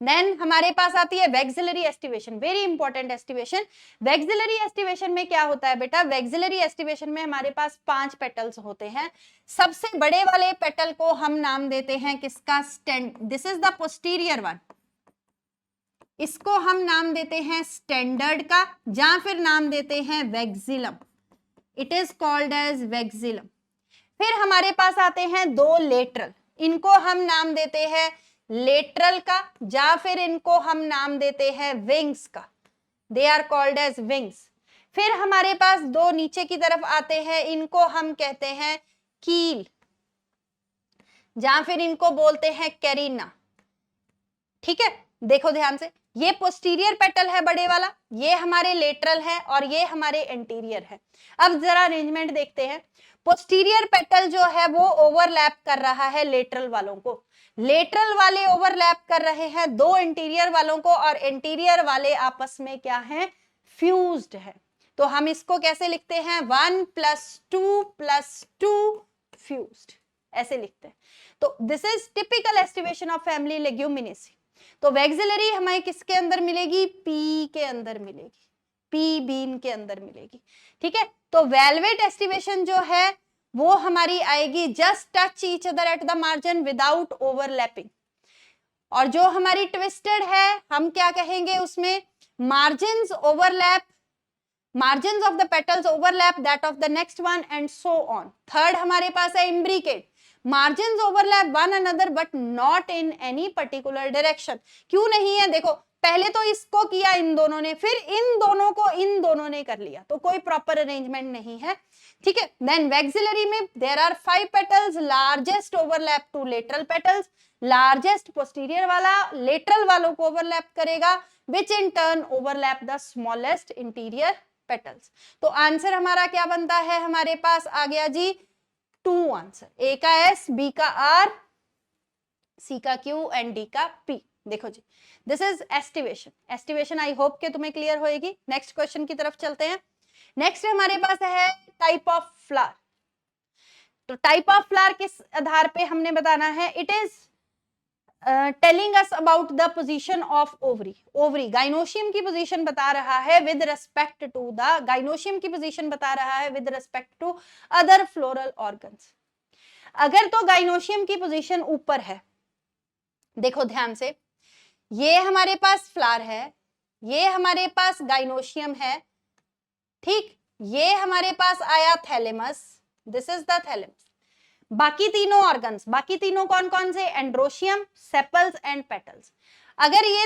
देन हमारे पास आती है vexillary aestivation, very important aestivation. Vexillary aestivation में क्या होता है बेटा, वैक्सिलरी एस्टिवेशन में हमारे पास 5 पेटल्स होते हैं। सबसे बड़े वाले पेटल को हम नाम देते हैं किसका, stand, this is the posterior one, इसको हम नाम देते हैं स्टैंडर्ड का, या फिर नाम देते हैं वैक्सिलम, इट इज कॉल्ड एज वैक्सिलम। फिर हमारे पास आते हैं 2 लेटरल, इनको हम नाम देते हैं लेटरल का, या फिर इनको हम नाम देते हैं विंग्स का, they are called as wings. फिर हमारे पास 2 नीचे की तरफ आते हैं, इनको हम कहते हैं कील, या फिर इनको बोलते हैं कैरिना, ठीक है। देखो ध्यान से, ये पोस्टीरियर पेटल है बड़े वाला, ये हमारे लेटरल है, और ये हमारे एंटीरियर है। अब जरा अरेंजमेंट देखते हैं। पोस्टीरियर पेटल जो है वो ओवरलैप कर रहा है लेटरल वालों को, लेटरल वाले ओवरलैप कर रहे हैं 2 इंटीरियर वालों को, और इंटीरियर वाले आपस में क्या है, फ्यूज्ड है। तो हम इसको कैसे लिखते हैं, 1 + 2 + 2 फ्यूज्ड, ऐसे लिखते हैं। तो this is typical aestivation of family leguminosae. तो वैक्सिलरी हमें किसके अंदर मिलेगी, पी के अंदर मिलेगी, पी बीन के अंदर मिलेगी, ठीक है। तो वेलवेट एस्टिवेशन जो है वो हमारी आएगी just touch each other at the margin without overlapping. और जो हमारी ट्विस्टेड है हम क्या कहेंगे उसमें, margins overlap, margins of the petals overlap that of the next one, and so on. Third हमारे पास है imbricate, margins overlap one another but not in any particular direction. क्यों नहीं है, देखो पहले तो इसको किया इन दोनों ने, फिर इन दोनों को इन दोनों ने कर लिया, तो कोई प्रॉपर अरेंजमेंट नहीं है, ठीक है। देन वैक्सिलरी में there are 5 petals, largest overlap two lateral petals, largest posterior वाला लेटरल वालों को ओवरलैप करेगा, which in turn overlap the smallest interior petals. तो आंसर हमारा क्या बनता है, हमारे पास आ गया जी 2 आंसर, ए का एस, बी का आर, सी का क्यू एंड डी का पी। देखो जी, this is aestivation. Aestivation I hope के तुम्हें क्लियर होएगी। नेक्स्ट क्वेश्चन की तरफ चलते हैं। नेक्स्ट हमारे पास है टाइप ऑफ फ्लावर। तो टाइप ऑफ फ्लावर किस आधार पे हमने बताना है, it is telling us about the position of ovary. Ovary gynoecium की पोजीशन बता रहा है with respect to the, gynoecium की पोजीशन बता रहा है with respect to other floral organs. अगर तो गाइनोशियम की पोजीशन ऊपर है, देखो ध्यान से, ये हमारे पास फ्लावर है, ये हमारे पास गाइनोशियम है, ठीक, ये हमारे पास आया thalamus, this is the thalamus. बाकी तीनों ऑर्गन्स, बाकी तीनों कौन कौन से, एंड्रोशियम, सेपल्स एंड पेटल्स। अगर ये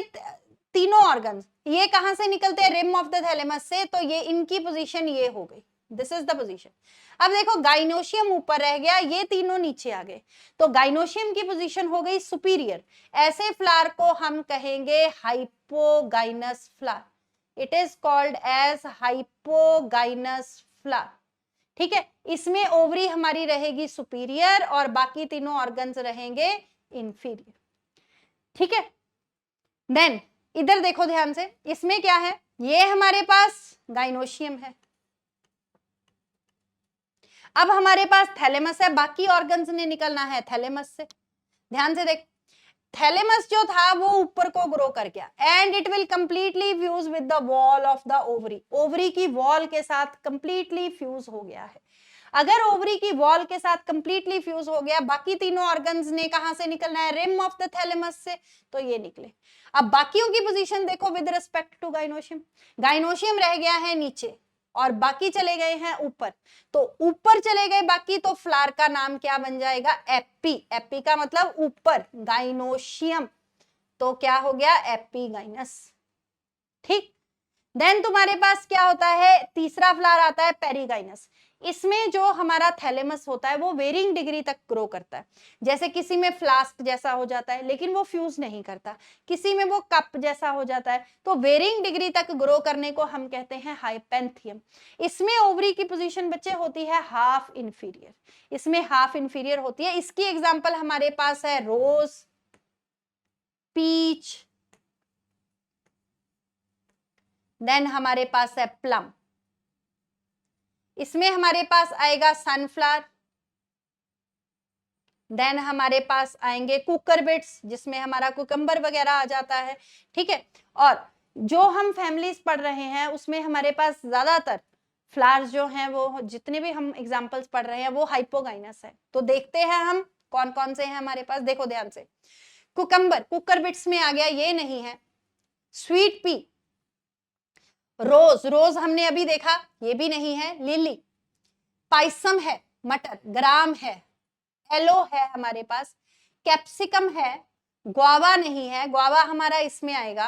तीनों ऑर्गन्स ये कहां से निकलते हैं, रिम ऑफ द थैलेमस से, तो ये इनकी पोजीशन ये हो गई, दिस इज द पोजीशन। अब देखो गाइनोशियम ऊपर रह गया, ये तीनों नीचे आ गए, तो गाइनोशियम की पोजीशन हो गई सुपीरियर। ऐसे फ्लावर को हम कहेंगे hypogynous flower, it is called as hypogynous flower, ठीक है। इसमें ओवरी हमारी रहेगी सुपीरियर और बाकी तीनों ऑर्गन्स रहेंगे इंफीरियर, ठीक है। देन इधर देखो ध्यान से, इसमें क्या है, ये हमारे पास गाइनोशियम है, अब हमारे पास थैलेमस है, बाकी ऑर्गन्स ने निकलना है थैलेमस से। ध्यान से देख, थैलेमस जो था वो ऊपर को ग्रो कर गया and it will completely fuse with the wall of the ovary. Ovary की वॉल के साथ कंप्लीटली फ्यूज हो गया है। अगर ओवरी की वॉल के साथ कंप्लीटली फ्यूज हो गया, बाकी तीनों ऑर्गन्स ने कहां से निकलना है, रिम ऑफ द थैलेमस से, तो ये निकले। अब बाकियों की पोजीशन देखो with respect to gynoecium, gynoecium रह गया है नीचे और बाकी चले गए हैं ऊपर, तो ऊपर चले गए बाकी, तो फ्लावर का नाम क्या बन जाएगा, एपी। एपी का मतलब ऊपर, गाइनोशियम, तो क्या हो गया, एपीगाइनस, ठीक। देन तुम्हारे पास क्या होता है, तीसरा फ्लावर आता है पेरीगाइनस। इसमें जो हमारा थैलेमस होता है वो वेरिंग डिग्री तक ग्रो करता है, जैसे किसी में फ्लास्क जैसा हो जाता है लेकिन वो फ्यूज नहीं करता, किसी में वो कप जैसा हो जाता है, तो वेरिंग डिग्री तक ग्रो करने को हम कहते हैं हाइपेंथियम। इसमें ओवरी की पोजीशन बच्चे होती है हाफ इंफीरियर, इसमें हाफ इंफीरियर होती है। इसकी एग्जांपल हमारे पास है रोज, पीच, देन हमारे पास है प्लम, इसमें हमारे पास आएगा सनफ्लावर, देन हमारे पास आएंगे कुकरबिट्स जिसमें हमारा कुकम्बर वगैरह आ जाता है, ठीक है। और जो हम फैमिलीज पढ़ रहे हैं उसमें हमारे पास ज्यादातर फ्लावर्स जो हैं, वो जितने भी हम एग्जांपल्स पढ़ रहे हैं वो हाइपोगाइनस है। तो देखते हैं हम कौन कौन से हैं हमारे पास, देखो ध्यान से, कुकम्बर कुकरबिट्स में आ गया, ये नहीं है। स्वीट पी, रोज, रोज हमने अभी देखा, ये भी नहीं है। लिली, पाइसम है, मटर, ग्राम है, एलो है हमारे पास, कैप्सिकम है, ग्वावा नहीं है, ग्वावा हमारा इसमें आएगा।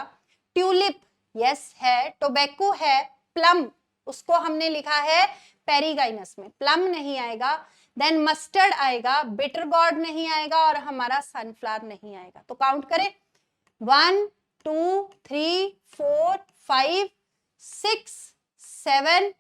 ट्यूलिप यस है, टोबैको है, प्लम उसको हमने लिखा है पेरीगाइनस में, प्लम नहीं आएगा। देन मस्टर्ड आएगा, बिटर गॉर्ड नहीं आएगा और हमारा सनफ्लावर नहीं आएगा। तो काउंट करें, 1 2 3 4 5 6 7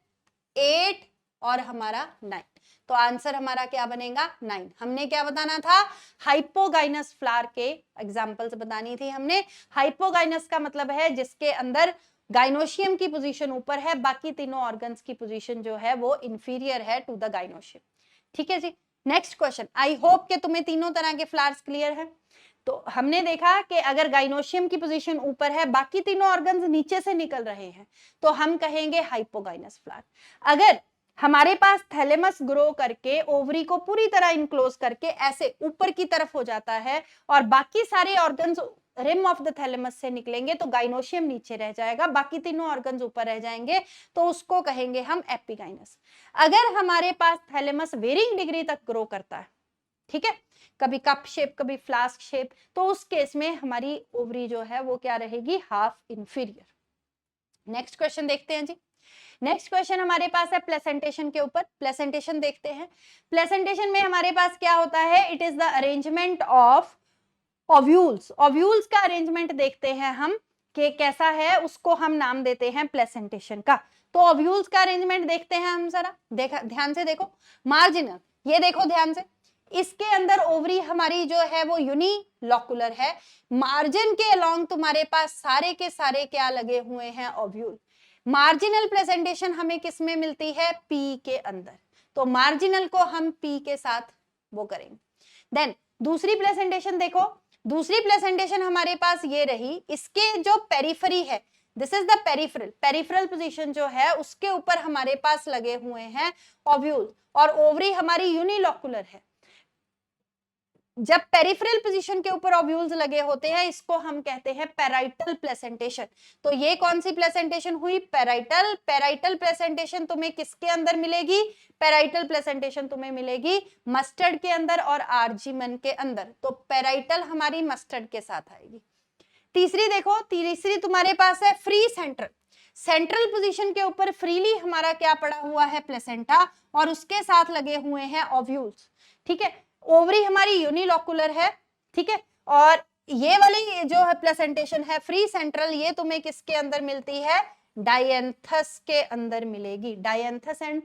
8 और हमारा 9। तो आंसर हमारा क्या बनेगा, 9। हमने क्या बताना था, हाइपोगाइनस फ्लावर के एग्जांपल्स बतानी थी हमने। हाइपोगाइनस का मतलब है जिसके अंदर गाइनोशियम की पोजीशन ऊपर है, बाकी तीनों ऑर्गन्स की पोजीशन जो है वो इंफीरियर है टू द गाइनोशियम, ठीक है जी। नेक्स्ट क्वेश्चन, आई होप के तुम्हें तीनों तरह के फ्लावर्स क्लियर है। तो हमने देखा कि अगर गाइनोशियम की पोजीशन ऊपर है, बाकी तीनों ऑर्गन्स नीचे से निकल रहे हैं, तो हम कहेंगे हाइपोगाइनस फ्लावर। अगर हमारे पास थैलेमस ग्रो करके ओवरी को पूरी तरह इनक्लोज करके ऐसे ऊपर की तरफ हो जाता है और बाकी सारे organs rim of the thalamus से निकलेंगे, तो गाइनोशियम नीचे रह जाएगा, बाकी तीनों ऑर्गन्स ऊपर रह जाएंगे, तो उसको कहेंगे हम एपिगाइनस। अगर हमारे पास थैलेमस वेरिंग डिग्री तक ग्रो करता है, ठीक है, कभी कप शेप कभी फ्लास्क शेप, तो उस केस में हमारी ओवरी जो है वो क्या रहेगी, हाफ इंफीरियर। नेक्स्ट क्वेश्चन देखते हैं जी। नेक्स्ट क्वेश्चन हमारे पास है प्लेसेंटेशन के ऊपर। प्लेसेंटेशन देखते हैं। प्लेसेंटेशन में हमारे पास क्या होता है, it is the arrangement of ovules, ovules का अरेंजमेंट देखते हैं हम कि कैसा है, उसको हम नाम देते हैं प्लेसेंटेशन का। तो ओव्यूल्स का अरेंजमेंट देखते हैं हम जरा, देखा ध्यान से देखो। मार्जिनल, ये देखो ध्यान से, इसके अंदर ओवरी हमारी जो है वो यूनिलॉकुलर है। मार्जिन के अलोंग तुम्हारे पास सारे के सारे क्या लगे हुए हैं, ओव्यूल। मार्जिनल प्रेजेंटेशन हमें किस में मिलती है, पी के अंदर। तो मार्जिनल को हम पी के साथ वो करेंगे। देन दूसरी प्रेजेंटेशन देखो, दूसरी प्रेजेंटेशन हमारे पास ये रही, इसके जो पेरिफेरी है, this is the peripheral, peripheral position जो है उसके ऊपर हमारे पास लगे हुए हैं ओव्यूल, और ओवरी हमारी यूनिलॉकुलर है। जब पेरिफेरल पोजीशन के ऊपर ओव्यूल्स लगे होते हैं, इसको हम कहते हैं पैराइटल प्लेसेंटेशन। तो ये कौन सी प्लेसेंटेशन हुई, पैराइटल। पैराइटल प्लेसेंटेशन तुम्हें किसके अंदर मिलेगी, पैराइटल प्लेसेंटेशन तुम्हें मिलेगी मस्टर्ड के अंदर और आर्जीमन के अंदर। तो पैराइटल हमारी मस्टर्ड के साथ आएगी। तीसरी देखो, तीसरी तुम्हारे पास है फ्री सेंट्रल। सेंट्रल पोजीशन के ऊपर फ्रीली हमारा क्या पड़ा हुआ है, प्लेसेंटा, और उसके साथ लगे हुए हैं ओव्यूल्स। ठीक है, ओवरी हमारी यूनिलॉकुलर है। ठीक है, और ये वाली जो है प्लेसेंटेशन है फ्री सेंट्रल, ये तुम्हें किसके अंदर मिलती है, डायंथस के अंदर मिलेगी, डायंथस एंड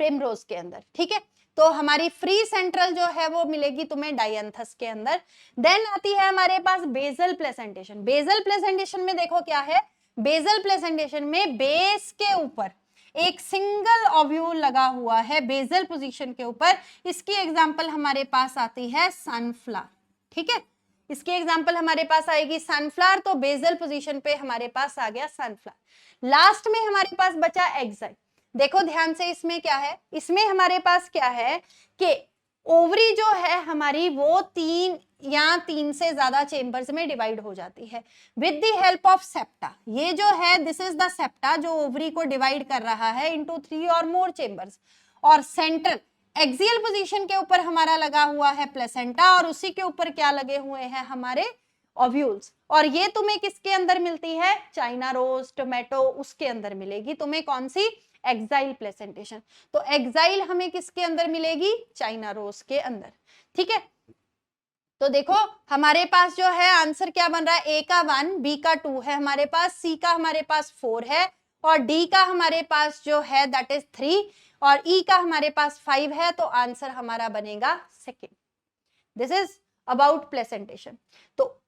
प्रिमरोज के अंदर। ठीक है, तो हमारी फ्री सेंट्रल जो है वो मिलेगी तुम्हें डायंथस के अंदर। देन आती है हमारे पास बेसल प्लेसेंटेशन। बेसल प्लेसेंटेशन में देखो क्या है, बेसल प्लेसेंटेशन में बेस के ऊपर एक सिंगल ओव्यूल लगा हुआ है बेसल पोजीशन के ऊपर। इसकी एग्जांपल हमारे पास आती है सनफ्लावर। ठीक है, इसकी एग्जांपल हमारे पास आएगी सनफ्लावर, तो बेसल पोजीशन पे हमारे पास आ गया सनफ्लावर। लास्ट में हमारे पास बचा एक्साइल। देखो ध्यान से, इसमें क्या है, इसमें हमारे पास क्या है कि ओवरी जो है हमारी वो 3 या 3 से ज्यादा चेंबर्स में डिवाइड हो जाती है with the help of septa. ये जो है दिस इज द सेप्टा जो ओवरी को डिवाइड कर रहा है इनटू 3 और मोर चेंबर्स। और सेंट्रल एक्सियल पोजीशन के ऊपर हमारा लगा हुआ है प्लेसेंटा, और उसी के ऊपर क्या लगे हुए हैं हमारे ओव्यूल्स। और ये तुम्हें किसके अंदर मिलती है, चाइना रोज, टोमेटो, उसके अंदर मिलेगी तुम्हें कौन सी, एक्साइल प्लेसेंटेशन। तो एक्साइल हमें किसके अंदर मिलेगी, चाइना रोज के अंदर। ठीक है, तो देखो हमारे पास जो है आंसर क्या बन रहा है, ए का 1, बी का 2 है हमारे पास, सी का हमारे पास 4 है, और डी का हमारे पास जो है दैट इज 3, और ई का हमारे पास 5 है। तो आंसर हमारा बनेगा second. This is about placentation. तो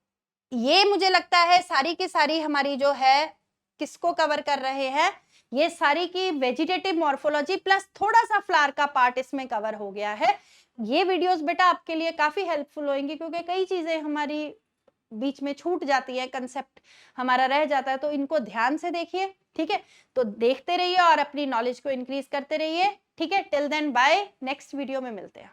ये मुझे लगता है सारी की सारी हमारी जो है किसको कवर कर रहे हैं, ये सारी की वेजिटेटिव मॉर्फोलॉजी प्लस थोड़ा सा फ्लावर का पार्ट इसमें कवर हो गया है। ये वीडियोस बेटा आपके लिए काफी हेल्पफुल होंगी, क्योंकि कई चीजें हमारी बीच में छूट जाती है, कंसेप्ट हमारा रह जाता है, तो इनको ध्यान से देखिए। ठीक है, तो देखते रहिए और अपनी नॉलेज को इंक्रीज करते रहिए। ठीक है, till then bye, next video में मिलते हैं।